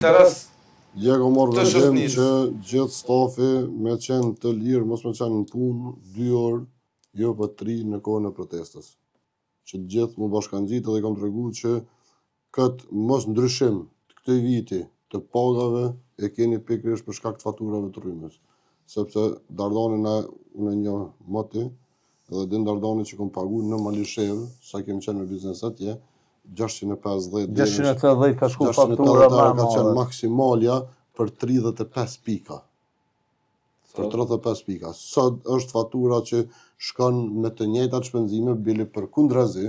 Djego morë vendim që gjithë stafi me qenë të lirë, mos me qenë në punë 2 orë, jo për 3 në kohën e protestës. Që gjithë më bashkangjitë dhe kam të regu që këtë mos ndryshim të këtij viti të pagave e keni pikërisht për shkak të faturave të rrymës. Sepse Dardani unë një moti edhe din Dardani që kom pagu në Malishevë, sa kemi qenë me biznes atje, 680 ka shku fatura ka qenë maksimalja për 35 pika. Për 35 pika. Sot është fatura që shkon me të njëjtat shpenzime bile për kundrazi,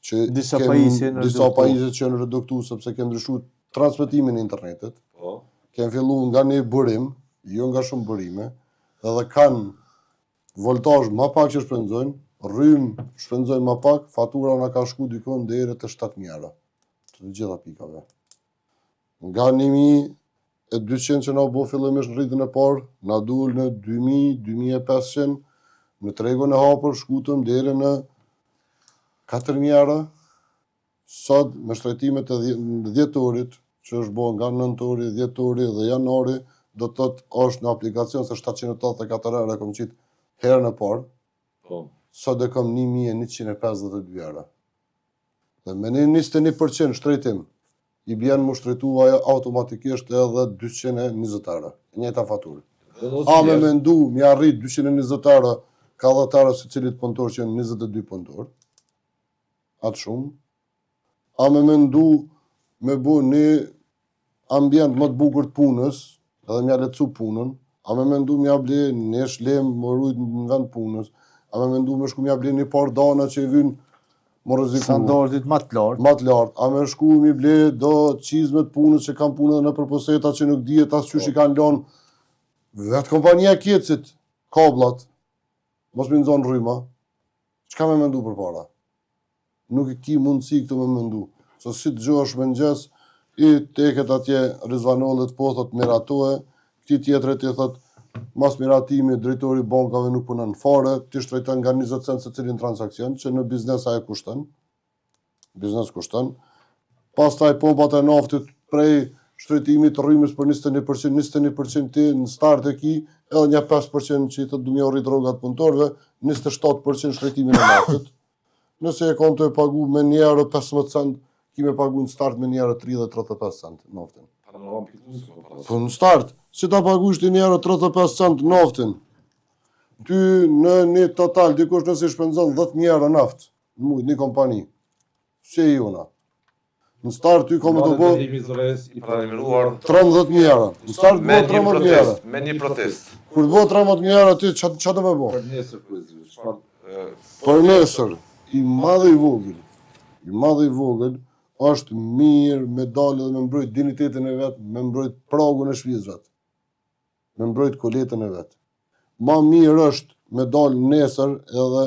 që disa pajisje që janë reduktu sepse kanë ndryshuar transmetimin e internetit. Kanë filluar nga një burim, jo nga shumë burime, edhe kanë voltazh më pak që shpenzojnë, rrym shpenzojnë më pak, fatura na ka shku dikon deri te 7.000 euro. Të gjitha pikave. Nga 1.200 që na u bë fillimisht në rritjen e parë, na dul në 2.000, 2.500, në tregun e hapur shkutëm deri në 4.000 euro. Sot me shtrejtimet e dhjetorit, që është bërë nga nëntori, dhjetori dhe janori, do të thotë është në aplikacion se 784 euro kam qitë herën e parë. Sot e kam 1.152 euro. Dhe me 21% shtrejtim, i bjen më shtrejtua automatikisht edhe 220 euro. Njëta faturë. A me mendu, mi arrit 220 euro, ka 10 euro se cilit punëtor që janë 22 punëtor. Atë shumë. A me mendu, me bu një ambient më të bukur të punës, edhe mja lecu punën. A me mendu, mja ble një shlem më rujt në vend punës. A me mendu me shku mja ble një par dana që i vynë më rëziku. Standardit më të lartë. A me shku mi ble do qizmet punës që kam punë dhe në përposeta që nuk dihet asë që kanë lanë. Vetë kompania kjecit, kablat, mos me nëzonë rryma. Qka me mendu për para? Nuk i ki mundësi këtu me mendu. So si të gjosh me njës, i teket atje Rizvanollet po thot miratohe, këti tjetëre ti thot mas miratimi drejtori bankave nuk punon fare, ti shtrejton nga 20 cent se cilin transakcion, që në biznes aje kushton. Biznes kushton. Pastaj pompat e naftit prej shtrejtimit të rrymës për 21% ti në start e ki, edhe një 5% që i thot du mja rrit rrogat punëtorve, 27% shtrejtimin e naftit. Nëse e kam të e pagu me 1 euro 15 cent, ki me pagu në start me 1 euro 30-35 cent naftin. Po në start, si ta pagu ishte 1 euro 35 cent naftin, ty në një total, dikush nëse shpenzon 10.000 euro naft, në mujt, një kompani, që e jona. Në start, ty komë të bo 13.000 euro. Në start, bo 13.000 euro. Me një protest. Kur të bo 13.000 euro, ty që të me bo? Për nesër, i madhe i vogël, është mirë me dalë dhe me mbrojt dignitetin e vetë, me mbrojt pragun e shpiz vetë, me mbrojt koletën e vetë. Ma mirë është me dalë nesër edhe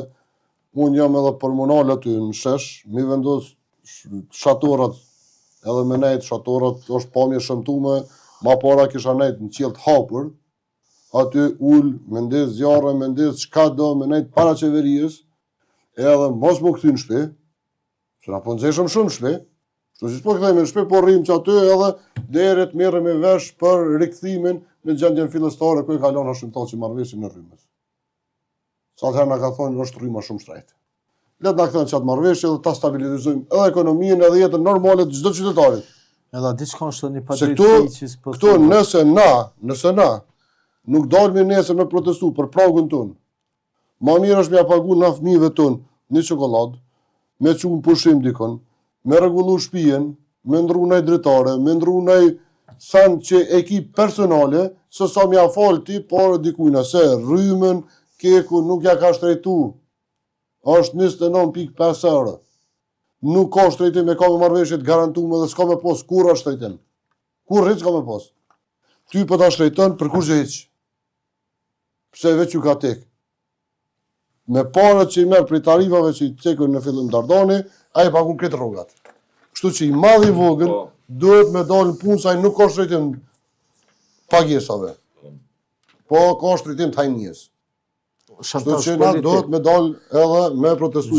unë jam edhe përmonal aty në shesh, mi vendos shatorat, edhe me nejtë shatorat është pamje shëmtume, ma para kisha nejtë në qilë të hapur, aty ullë, me ndez zjarë, me ndez qka do, me nejtë para qeverijës, edhe mos më këty në shpe, që na ponëzeshëm shumë shpe, që si s'po këthejme në shpe, po rrim që aty edhe deret merre me vesh për rikthimin në gjendjen fillestare, ku e kalon hashimtar që marrëveshjen në rrymës. Sa atëherë na ka thonë është rryma shumë shtrejt. Let na kthejnë qatë marrëveshje dhe ta stabilizojmë edhe ekonominë edhe jetën normale të çdo qytetarit. Edhe diçka është një padrejtësi që s'po. Këtu nëse na nuk dalmi nesër me protestu për pragun tonë, ma mirë është me ja pagu na fëmijëve tonë një çokoladë, me çu në pushim dikon, me rregullu shtëpinë, me ndru ndaj dritare, me ndru ndaj san që ekip personale, se sa mja fal ti, por dikujna se rrymën, keku nuk ja ka shtrejtu. Është 29.5 euro. Nuk ka shtrejtim, e ka me marrëveshjet garantume dhe s'ka me pos kur është shtrejtim. Kur rrit s'ka me pos. Ty po ta shtrejton për kur që hiq. Pse veç ju ka tek. Me parët që i merë prej tarifave që i cekën në fillim Dardani, a i pagun këtë rrogat. Kështu që i madh i vogël, duhet me dalë në punë, sa i nuk ka shtrejtim pagesave. Po ka shtrejtim të hajnjes. Kështu që na duhet me dalë edhe me protestu.